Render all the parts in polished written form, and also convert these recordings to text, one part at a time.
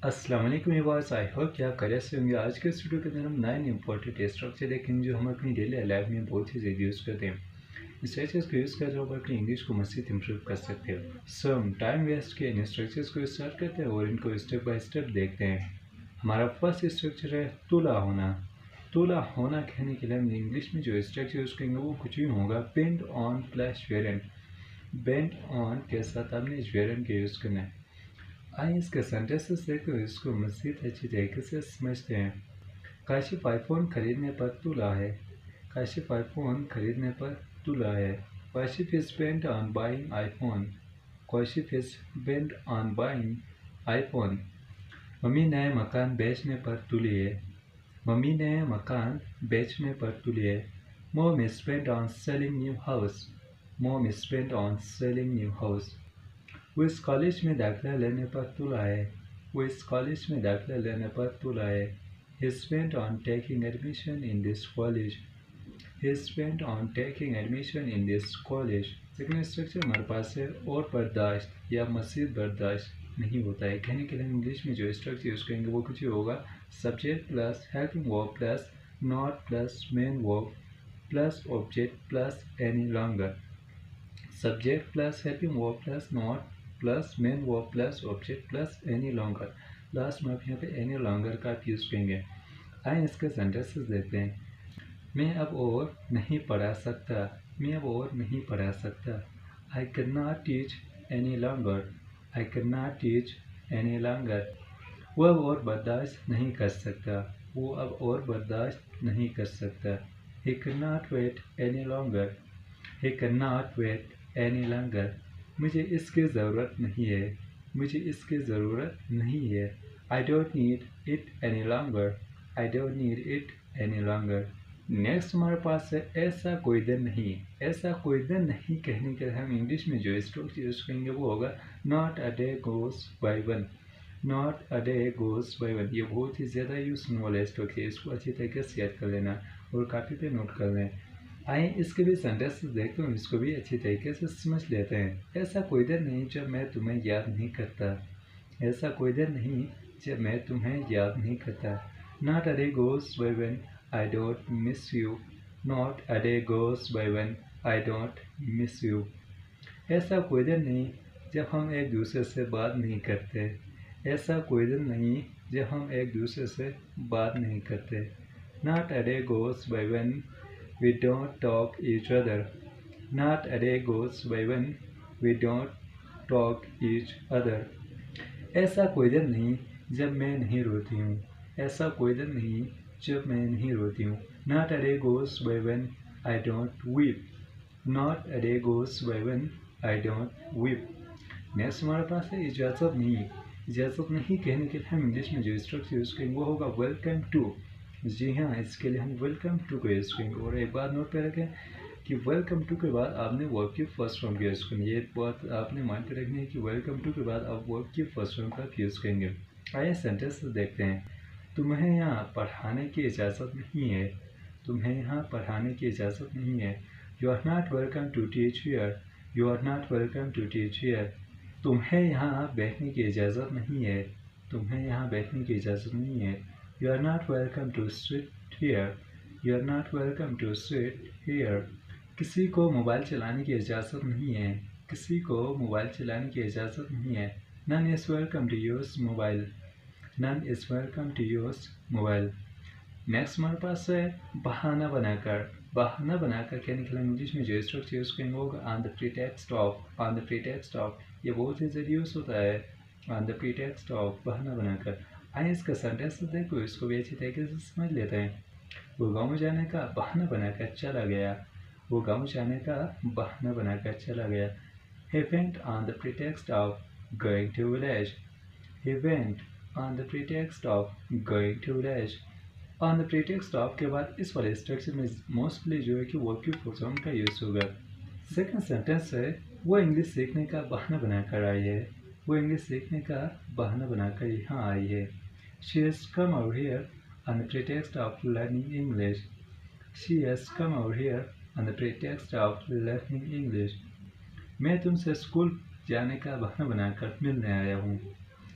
अस्सलाम वालेकुम viewers, I hope कि आप खैरियत से होंगे। आज के इस वीडियो के अंदर हम 9 इंपॉर्टेंट स्ट्रक्चर देखेंगे जो हम अपनी डेली लाइफ में बहुत ही ज़्यादा यूज़ करते हैं। स्ट्रक्चर्स को यूज़ कर आप अपनी इंग्लिश को मज़ीद इंप्रूव कर सकते हो। सो हम टाइम वेस्ट के इन स्ट्रक्चर्स को स्टार्ट करते हैं और इनको स्टेप बाय स्टेप देखते हैं। हमारा फर्स्ट स्ट्रक्चर है तुला होना। तुला होना कहने के लिए हम इंग्लिश में जो स्ट्रक्चर यूज़ करेंगे वो कुछ भी होगा, bend on plus वेरेंट। Bend on के साथ हमने वेरेंट का यूज़ करना है। आइए इसके सेंटेंसेस देखकर इसको मज़ीद अच्छी तरीके से समझते हैं। काशिफ आईफोन खरीदने पर तुला है। काशिफ आईफोन खरीदने पर तुला है। Kashif is bent on buying iPhone. Kashif is bent on buying iPhone. Mummy नए मकान बेचने पर तुली है। मम्मी नए मकान बेचने पर तुली है। Mom is bent on selling new house. Mom is bent on selling new house. वो इस कॉलेज में दाखिला लेने पर तुला है। वो इस कॉलेज में दाखिला लेने पर तुला है। He spent on taking admission in this college. He spent on taking admission in this college. Second structure हमारे पास है और बर्दाश्त या मज़ीद बर्दाश्त नहीं होता है। कहने के लिए इंग्लिश में जो स्ट्रक्चर यूज़ करेंगे वो कुछ होगा, subject plus helping verb plus not plus main verb plus object plus any longer. Subject plus helping verb plus not plus main verb plus object plus any longer. Last में आप यहाँ पे any longer का आप use करेंगे। आइए इसके sentences देखते हैं। मैं अब और नहीं पढ़ा सकता। मैं अब और नहीं पढ़ा सकता। I can not teach any longer. I can not teach any longer. वो अब और बर्दाश्त नहीं कर सकता। वो अब और बर्दाश्त नहीं कर सकता। He can not wait any longer. He can not wait any longer. मुझे इसकी ज़रूरत नहीं है। मुझे इसकी ज़रूरत नहीं है। I don't need it any longer. I don't need it any longer. Next हमारे पास है ऐसा कोई दिन नहीं। ऐसा कोई दिन नहीं कहने के लिए हम इंग्लिश में जो स्ट्रोक्स यूज़ करेंगे वो होगा not a day goes by one. Not a day goes by one. ये बहुत ही ज़्यादा यूज़ होने वाला स्ट्रोक है, इसको अच्छी तरीके से याद कर लेना और कापी पे नोट कर लें। आइए इसके भी सेंटेंसेस देखते हैं, इसको भी अच्छी तरीके से समझ लेते हैं। ऐसा कोई दिन नहीं जब मैं तुम्हें याद नहीं करता। ऐसा कोई दिन नहीं जब मैं तुम्हें याद नहीं करता। Not a day goes by when I don't miss you. Not a day goes by when I don't miss you. ऐसा कोई दिन नहीं जब हम एक दूसरे से बात नहीं करते। ऐसा कोई दिन नहीं जब हम एक दूसरे से बात नहीं करते। Not a day goes by when we don't talk each other. Not a day goes by when we don't talk each other. ऐसा कोई दिन नहीं जब मैं नहीं रोती हूँ। ऐसा कोई दिन नहीं जब मैं नहीं रोती हूँ। Not a day goes by when I don't weep. Not a day goes by when I don't weep. Next हमारे पास है इजाज़त नहीं। इजाज़त नहीं कहने के लिए हम इंग्लिश में जो स्ट्रक्चर यूज़ करेंगे वो होगा वेलकम टू। जी हाँ, इसके लिए हम वेलकम टू को यूज़ करेंगे। और एक बात नोट पे रखें कि वेलकम टू के बाद आपने वर्ब की फर्स्ट फॉर्म का यूज़ करेंगे। ये बात आपने माइंड पे रखनी है कि वेलकम टू के बाद आप वर्ब की फर्स्ट फॉर्म का यूज़ करेंगे। आइए सेंटेंस देखते हैं। तुम्हें यहाँ पढ़ाने की इजाज़त नहीं है। तुम्हें यहाँ पढ़ाने की इजाज़त नहीं है। You are not welcome to teach here. You are not welcome to teach here. तुम्हें यहाँ बैठने की इजाज़त नहीं है। तुम्हें यहाँ बैठने की इजाज़त नहीं है। You are not welcome to sit here. You are not welcome to sit here. किसी को मोबाइल चलाने की इजाज़त नहीं है। किसी को मोबाइल चलाने की इजाज़त नहीं है। None is welcome to use mobile. None is welcome to use mobile. Next हमारे पास है बहाना बनाकर। बहाना बनाकर कहने के लिए इंग्लिश में जो स्ट्रक्चर यूज़ करेंगे होगा on the pretext of. On the pretext of ये बहुत ही ज़रूरी यूज़ होता है। ऑन द प्रीटेक्स्ट ऑफ बहाना बनाकर। आइए इसका सेंटेंस देखो, इसको भी अच्छी तरीके से समझ लेते हैं। वो गाँव जाने का बहाना बनाकर चला गया। वो गाँव जाने का बहाना बनाकर चला गया। He went on the pretext of going to village. He went on the pretext of going to village. On the pretext of के बाद इस वाले स्ट्रक्चर में मोस्टली जो है कि वर्ब की फॉर्म का यूज़ होगा। सेकंड सेंटेंस है वो इंग्लिश सीखने का बहाना बनाकर आई है। वो इंग्लिश सीखने का बहाना बनाकर यहाँ आई है। She has come over here on the pretext of learning English. She has come over here on the pretext of learning English. मैं तुमसे स्कूल जाने का बहाना बनाकर मिलने आया हूँ।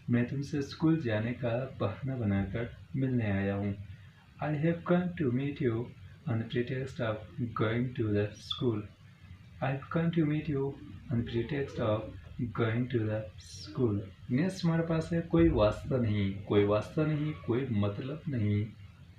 मैं तुमसे स्कूल जाने का बहाना बनाकर मिलने आया हूँ। I have come to meet you on the pretext of going to the school. I've come to meet you on the pretext of going to the school. Next हमारे पास है कोई वास्ता नहीं, कोई वास्ता नहीं, कोई मतलब नहीं,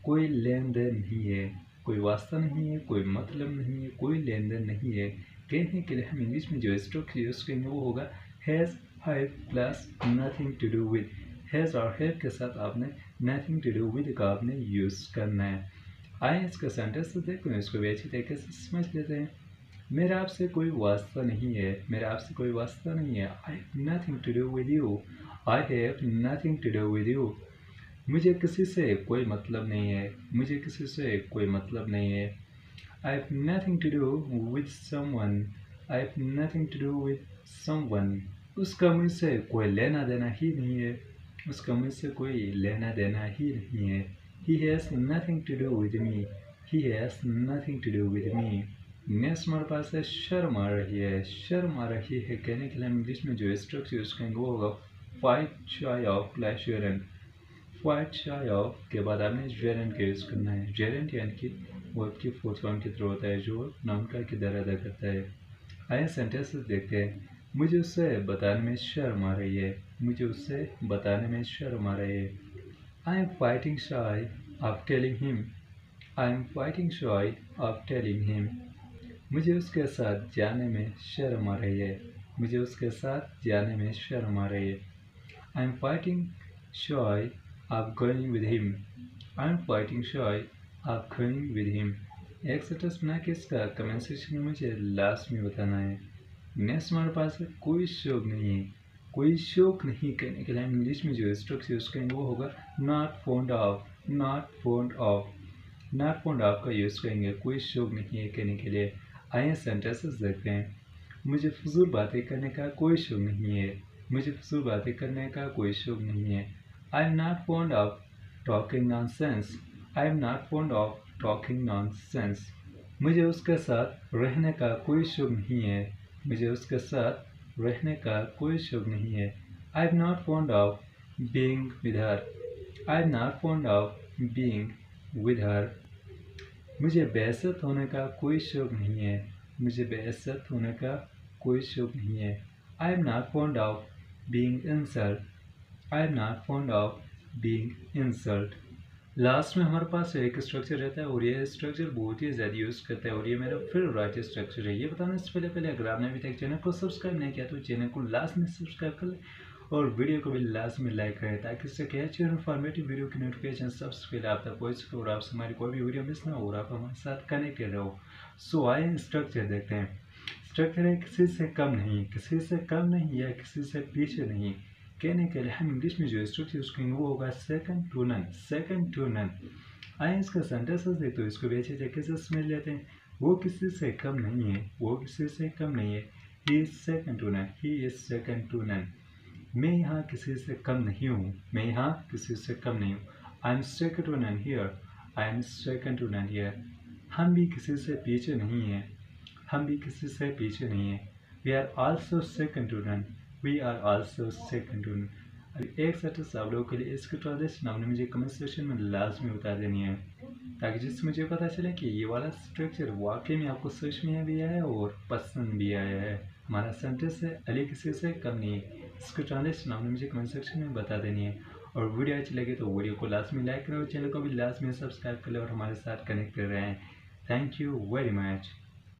कोई लेन देन नहीं है। कोई वास्ता नहीं है, कोई मतलब नहीं है, कोई लेन देन नहीं है। कहने के लिए हम इंग्लिश में जो स्ट्रोक यूज करेंगे वो होगा has have plus nothing to do with. Has और हैव के साथ आपने नथिंग टू डू विद का आपने यूज करना है। आइए इसका सेंटेंस देखो, इसको भी अच्छी तरीके से समझ लेते हैं। मेरा आपसे कोई वास्ता नहीं है, मेरा आपसे कोई वास्ता नहीं है। I have nothing to do with you, I have nothing to do with you. मुझे किसी से कोई मतलब नहीं है, मुझे किसी से कोई मतलब नहीं है। I have nothing to do with someone, I have nothing to do with someone. उसका मुझसे कोई लेना देना ही नहीं है, उसका मुझसे कोई लेना देना ही नहीं है। He has nothing to do with me, he has nothing to do with me। Next हमारे पास है शर्म आ रही है। शर्म आ रही है कहने के लिए हम इंग्लिश में जो स्ट्रक्चर यूज करेंगे वो होगा फाइट शाय ऑफ प्लस यूरेंट। फाइट शाय ऑफ के बाद आपने जेरेंट का यूज करना है। जेरेंट यानी कि वो आपकी फोर्थ फॉर्म की तरह होता है जो नाउन का किरदार अदा करता है। आइए सेंटेंसेस देखते हैं। मुझे उससे बताने में शर्म आ रही है, मुझे उससे बताने में शर्म आ रही है। I am fighting shy of telling him, I am fighting shy of telling him। मुझे उसके साथ जाने में शर्म आ रही है, मुझे उसके साथ जाने में शर्म आ रही है। I am fighting shy of going with him, I am fighting shy of going with him। एक सेंटेंस बना के इसका कमेंट सेक्शन में मुझे लास्ट में बताना है। नेक्स्ट हमारे पास है कोई शौक नहीं है। कोई शौक नहीं कहने के लिए इंग्लिश में जो स्ट्रक्चर यूज करेंगे वो होगा not fond of, not fond of. Not fond of का यूज करेंगे कोई शौक नहीं है कहने के लिए। आइए सेंटेंसेस देखते हैं। मुझे फजूल बातें करने का कोई शौक नहीं है, मुझे फजूल बातें करने का कोई शौक नहीं है। I am not fond of talking nonsense, I am not fond of talking nonsense. मुझे उसके साथ रहने का कोई शौक नहीं है, मुझे उसके साथ रहने का कोई शौक नहीं है। I am not fond of being with her, I am not fond of being with her. मुझे बेइज्जत होने का कोई शौक नहीं है, मुझे बेइज्जत होने का कोई शौक नहीं है। I am not fond of being insult, I am not fond of being insult. Last में हमारे पास एक स्ट्रक्चर रहता है और ये स्ट्रक्चर बहुत ही ज़्यादा यूज़ करता है और ये मेरा फेवरेट स्ट्रक्चर है। ये बताने से पहले अगर आपने अभी तक चैनल को सब्सक्राइब नहीं किया तो चैनल को लास्ट में सब्सक्राइब कर लें और वीडियो को भी लास्ट में लाइक करें ताकि इससे क्या अच्छी इन्फॉर्मेटिव वीडियो की नोटिफिकेशन सबसे पहले आप तक पहुँच सके और आपसे हमारी कोई भी वीडियो मिस ना हो और आप हमारे साथ कनेक्टेड रहो। सो आइए स्ट्रक्चर देखते हैं। स्ट्रक्चर है किसी से कम नहीं, किसी से कम नहीं या किसी से पीछे नहीं। कहने के लिए हम इंग्लिश में जो स्ट्रक्चर यूज करेंगे वो होगा second to none, second to none. आइए इसका सेंटेंसेस देखते हो, इसको भी अच्छे तरीके से समझ लेते हैं। वो किसी से कम नहीं है, वो किसी से कम नहीं है। He is second to none, he is second to none. मैं यहाँ किसी से कम नहीं हूँ, मैं यहाँ किसी से कम नहीं हूँ। I am second to none here, I am second to none here. हम भी किसी से पीछे नहीं हैं, हम भी किसी से पीछे नहीं हैं। We are also second to none, we are also second to none. अभी एक सेंटेंस आप लोगों के लिए इसकी ट्रांसलेशन आपने मुझे कमेंट सेक्शन में लाजमी बता देनी है ताकि जिससे मुझे पता चले कि ये वाला स्ट्रक्चर वाकई में आपको समझ में भी आया और पसंद भी आया है। हमारा सेंटेंस है अली किसी से कम नहीं है। इसकी ट्रांसलेशन आपने मुझे कमेंट सेक्शन में बता देनी है और वीडियो अच्छी लगे तो वीडियो को लाजमी लाइक करें और चैनल को भी लाजमी सब्सक्राइब करें और हमारे साथ कनेक्ट कर रहे हैं। Thank you very much.